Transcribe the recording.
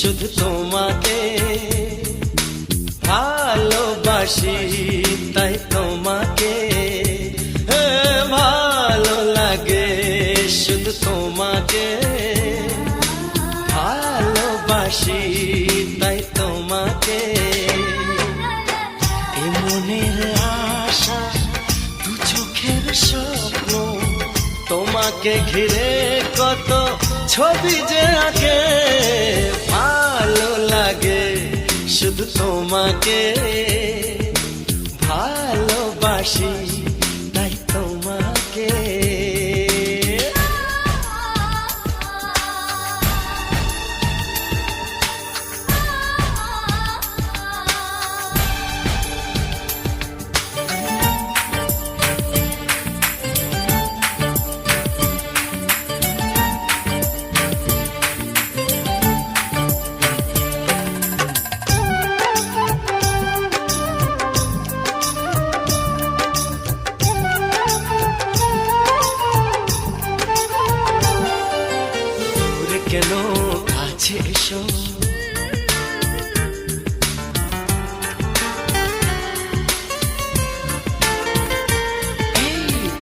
শুধু তোমাকে ভালোবাসি, তাই তোমাকে ভালো লাগে, শুধু তোমাকে ভালোবাসি, তাই তোমাকে। এ মনের আশা, দু চোখের স্বপ্ন, তোমাকে ঘিরে কত ছবি যে আঁকে, ভালো লাগে, শুধু তোমাকে ভালোবাসি।